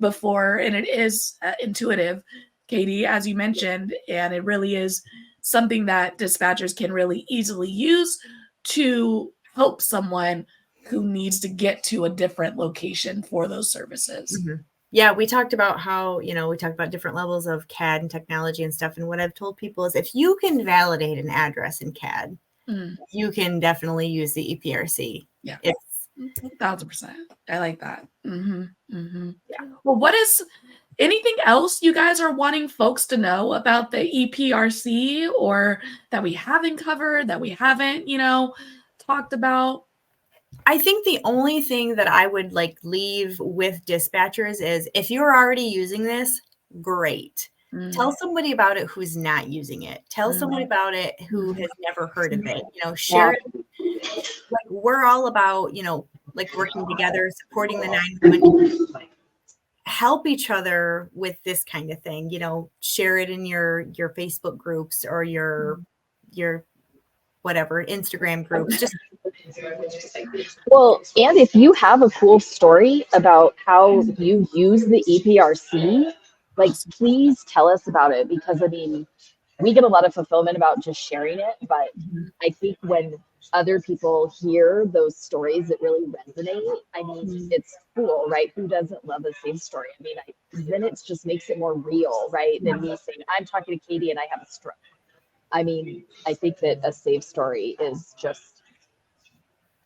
before and it is intuitive, Katie, as you mentioned, and it really is something that dispatchers can really easily use to help someone who needs to get to a different location for those services. Mhm. Yeah, we talked about how, we talked about different levels of CAD and technology and stuff. And what I've told people is if you can validate an address in CAD, you can definitely use the EPRC. Yeah. It's 1000%. I like that. Yeah. Well, what is anything else you guys are wanting folks to know about the EPRC or that we haven't covered, that we haven't, talked about? I think the only thing that I would leave with dispatchers is if you're already using this, great. Tell somebody about it who's not using it. Tell somebody about it who has never heard of it. Share it. We're all about, working together, supporting the 911. Help each other with this kind of thing. Share it in your Facebook groups or your whatever Instagram groups. Just Well, and if you have a cool story about how you use the EPRC, please tell us about it, because I mean, we get a lot of fulfillment about just sharing it, but I think when other people hear those stories that really resonate, I mean, it's cool, right? Who doesn't love a safe story? I mean, then it just makes it more real, right? Than me saying, I'm talking to Katie and I have a stroke. I mean, I think that a safe story is just,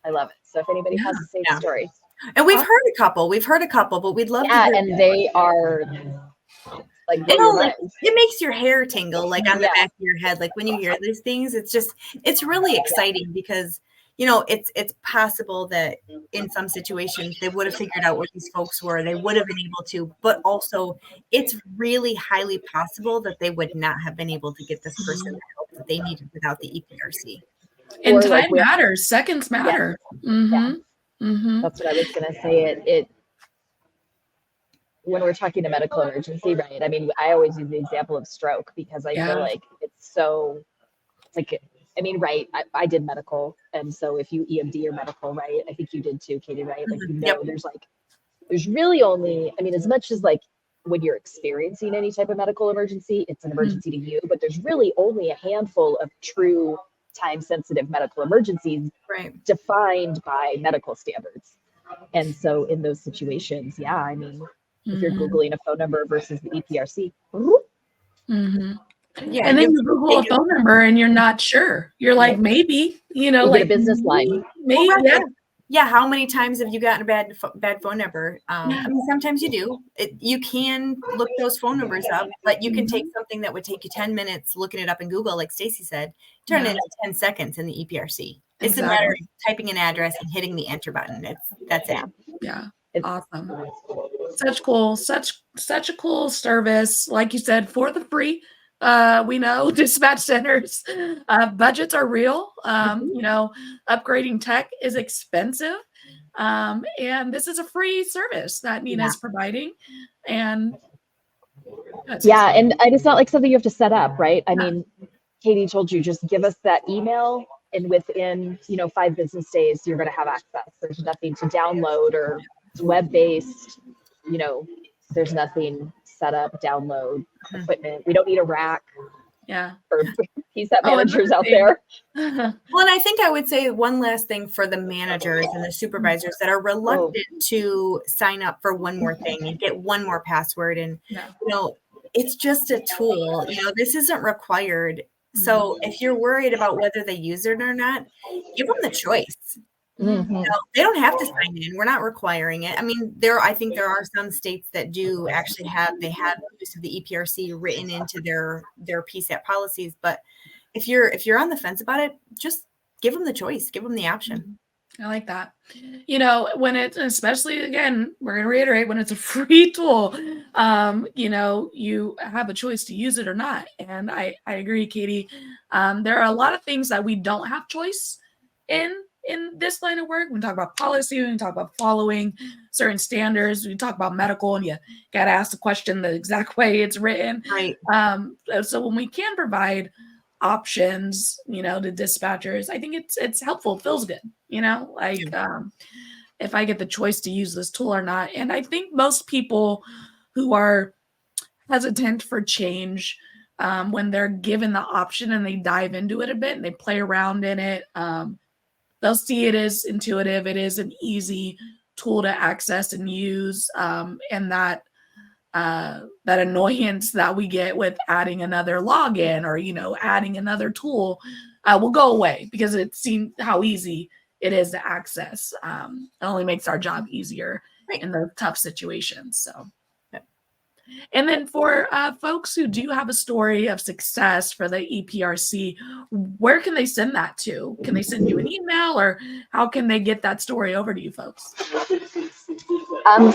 I love it. So if anybody has a safe story. And we've heard a couple, but we'd love to hear. And they are it makes your hair tingle, on the back of your head. When you hear these things, it's really exciting because, it's possible that in some situations they would have figured out where these folks were. They would have been able to, but also it's really highly possible that they would not have been able to get this person the help that they needed without the EPRC. And time matters. Seconds matter. That's what I was going to say. When we're talking a medical emergency, right? I mean, I always use the example of stroke because I feel like it's so, right. I did medical. And so if you EMD or medical, right? I think you did too, Katie, right? There's really only, as much as when you're experiencing any type of medical emergency, it's an emergency to you, but there's really only a handful of true time-sensitive medical emergencies defined by medical standards. And so in those situations, if you're Googling a phone number versus the EPRC. Yeah, and then you Google a phone number and you're not sure. You're like, maybe, you get a business line. Maybe, yeah. How many times have you gotten a bad phone number? Sometimes you do. You can look those phone numbers up, but you can take something that would take you 10 minutes looking it up in Google, like Stacy said, turn it into 10 seconds in the EPRC. It's a matter of typing an address and hitting the enter button. That's it. Yeah. Awesome. Such a cool service. Like you said, for the free. We know dispatch centers, budgets are real. Upgrading tech is expensive. And this is a free service that NENA is providing. And and it's not like something you have to set up, right? I mean, Katie told you, just give us that email and within, 5 business days, you're going to have access. There's nothing to download or web-based, there's nothing set up, download equipment. We don't need a rack. Yeah. Or PSAP managers out there. Well, and I think I would say one last thing for the managers and the supervisors that are reluctant to sign up for one more thing and get one more password. And, it's just a tool. This isn't required. So if you're worried about whether they use it or not, give them the choice. They don't have to sign in. We're not requiring it. I think there are some states that do actually have use of the EPRC written into their PSAP policies. But if you're on the fence about it, just give them the choice, give them the option. I like that. When it's, especially again, we're going to reiterate, when it's a free tool, you have a choice to use it or not. And I agree, Katie. There are a lot of things that we don't have choice in this line of work. We talk about policy, we talk about following certain standards, we talk about medical, and you got to ask the question the exact way it's written. Right. So when we can provide options, to dispatchers, I think it's helpful. It feels good, like if I get the choice to use this tool or not. And I think most people who are hesitant for change, when they're given the option and they dive into it a bit and they play around in it, they'll see it as intuitive. It is an easy tool to access and use, and that annoyance that we get with adding another login or adding another tool will go away, because it seems how easy it is to access. It only makes our job easier in the tough situations. So. And then for folks who do have a story of success for the EPRC, where can they send that to? Can they send you an email, or how can they get that story over to you folks?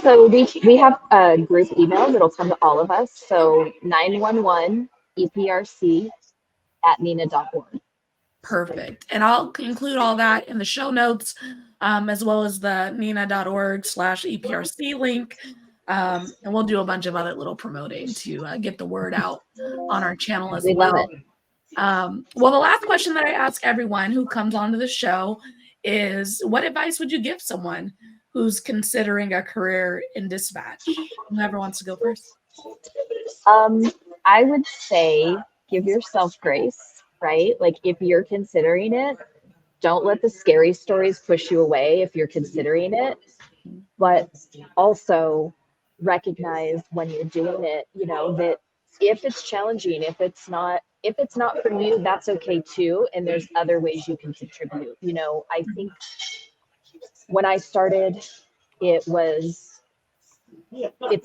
So we have a group email that'll come to all of us. So 911 EPRC at NENA.org. Perfect. And I'll include all that in the show notes, as well as the NENA.org/EPRC link. And we'll do a bunch of other little promoting to get the word out on our channel as well. Love it. Well, the last question that I ask everyone who comes onto the show is, what advice would you give someone who's considering a career in dispatch? Whoever wants to go first. I would say give yourself grace, right? Like if you're considering it, don't let the scary stories push you away if you're considering it, but also recognize when you're doing it, that if it's challenging, if it's not for you, that's okay too. And there's other ways you can contribute. I think when I started, it's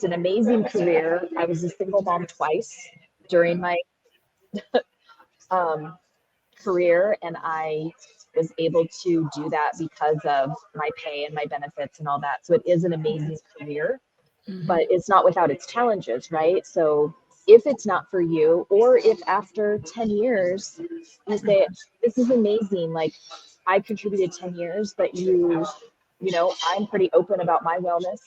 an amazing career. I was a single mom twice during my career, and I was able to do that because of my pay and my benefits and all that. So it is an amazing career, but it's not without its challenges, right? So if it's not for you, or if after 10 years you say, this is amazing, like I contributed 10 years, but I'm pretty open about my wellness.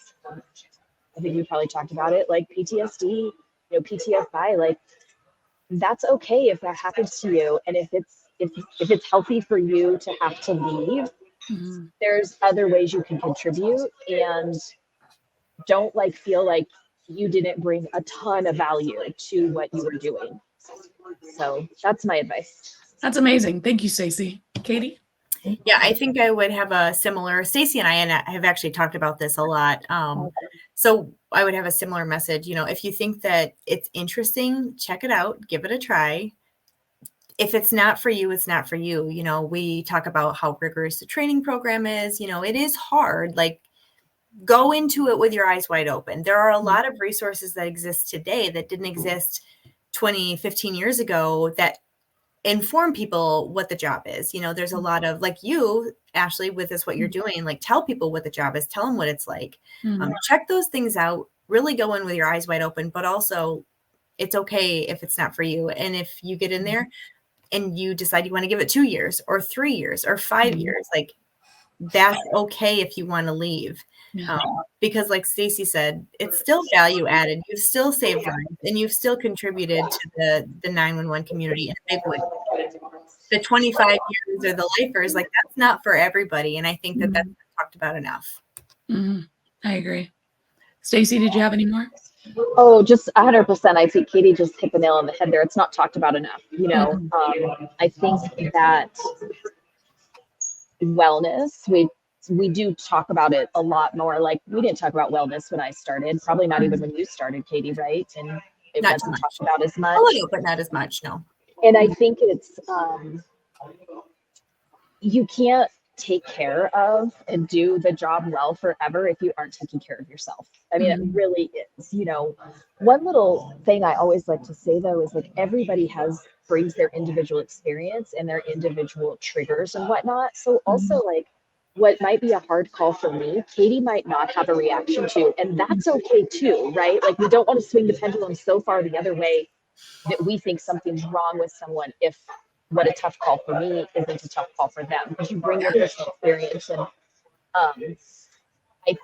I think we probably talked about it, like PTSD, PTSI, like that's okay if that happens to you. And if it's healthy for you to have to leave, there's other ways you can contribute, and don't feel like you didn't bring a ton of value to what you were doing. So that's my advice. That's amazing. Thank you, Stacy. Katie? Yeah, I think I would have a similar, Stacy and I have actually talked about this a lot. So I would have a similar message. If you think that it's interesting, check it out, give it a try. If it's not for you, it's not for you. We talk about how rigorous the training program is. It is hard. Like, go into it with your eyes wide open. There are a lot of resources that exist today that didn't exist 20, 15 years ago that inform people what the job is. There's a lot of, like you, Ashley, with this, what you're doing, like tell people what the job is, tell them what it's like. Check those things out, really go in with your eyes wide open, but also it's okay if it's not for you. And if you get in there and you decide you want to give it 2 years or 3 years or 5 years, like that's okay if you want to leave. Because like Stacy said, it's still value added. You've still saved lives, and you've still contributed to the 911 community in a big way. The 25 years or the lifers, like that's not for everybody. And I think that that's talked about enough. I agree. Stacy, did you have any more? Oh, just 100%. I think Katie just hit the nail on the head there. It's not talked about enough. I think that wellness, we do talk about it a lot more. Like we didn't talk about wellness when I started, probably not even when you started, Katie, right? And it wasn't talked about as much. A little, but not as much, no. And I think it's you can't take care of and do the job well forever if you aren't taking care of yourself. I mean, it really is. One little thing I always like to say though is like everybody brings their individual experience and their individual triggers and whatnot. So also like what might be a hard call for me, Katie might not have a reaction to, and that's okay too, right? Like we don't want to swing the pendulum so far the other way that we think something's wrong with someone if what a tough call for me isn't a tough call for them, because you bring your personal experience. And I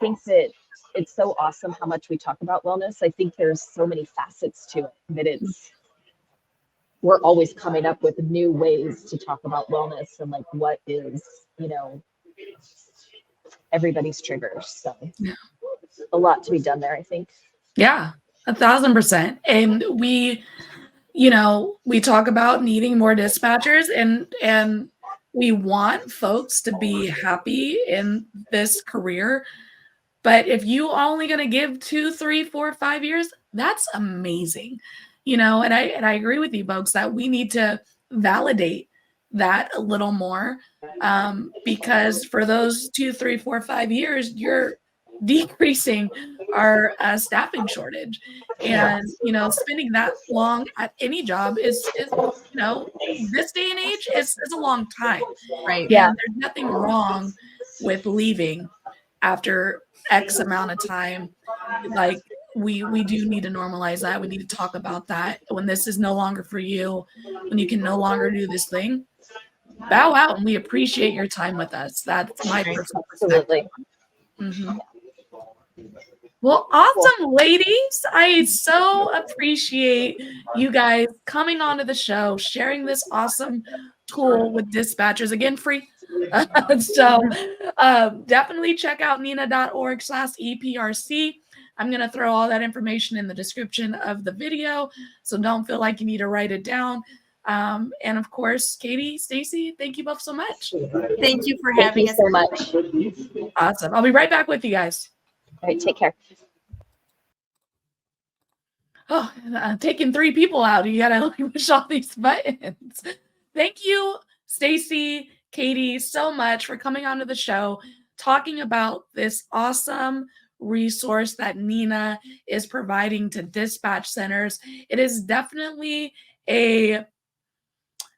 think that it's so awesome how much we talk about wellness. I think there's so many facets to it that we're always coming up with new ways to talk about wellness and like what is, you know, everybody's triggers. So Yeah. a lot to be done there, I think. Yeah, 1,000%. And we, you know, we talk about needing more dispatchers, and we want folks to be happy in this career. But if you only going to give 2, 3, 4, 5 years, that's amazing. You know, and I agree with you folks that we need to validate that a little more, because for those 2, 3, 4, 5 years, you're decreasing our staffing shortage. And, you know, spending that long at any job is you know, this day and age is a long time. Right. And there's nothing wrong with leaving after X amount of time. Like, we do need to normalize that. We need to talk about that. When this is no longer for you, when you can no longer do this thing, bow out, and we appreciate your time with us. That's my personal perspective. Absolutely. Well, awesome, ladies. I so appreciate you guys coming onto the show, sharing this awesome tool with dispatchers. Again, free. So definitely check out nena.org/EPRC. I'm going to throw all that information in the description of the video, so don't feel like you need to write it down. And of course, Katie, Stacy, thank you both so much. Thank you for Thank having you us. so much. Awesome. I'll be right back with you guys. All right, take care. Oh, taking 3 people out. You gotta push all these buttons. Thank you, Stacy, Katie, so much for coming onto the show, talking about this awesome resource that NENA is providing to dispatch centers. It is definitely a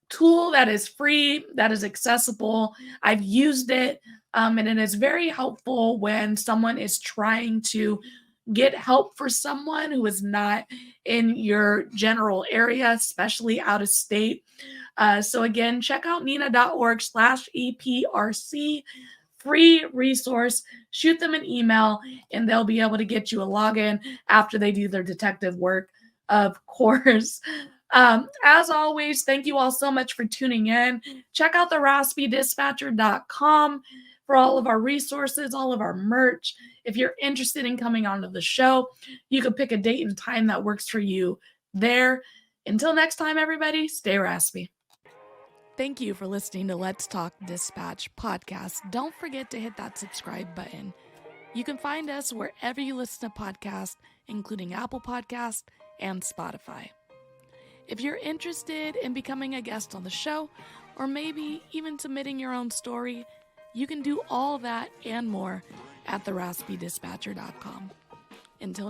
tool that is free, that is accessible. I've used it, and it is very helpful when someone is trying to get help for someone who is not in your general area, especially out of state. So again, check out nena.org/EPRC, free resource. Shoot them an email and they'll be able to get you a login after they do their detective work, of course. As always, thank you all so much for tuning in. Check out the raspydispatcher.com for all of our resources, all of our merch. If you're interested in coming onto the show, you can pick a date and time that works for you there. Until next time, everybody, stay raspy. Thank you for listening to Let's Talk Dispatch podcast. Don't forget to hit that subscribe button. You can find us wherever you listen to podcasts, including Apple Podcasts and Spotify. If you're interested in becoming a guest on the show, or maybe even submitting your own story, you can do all that and more at theraspydispatcher.com. Until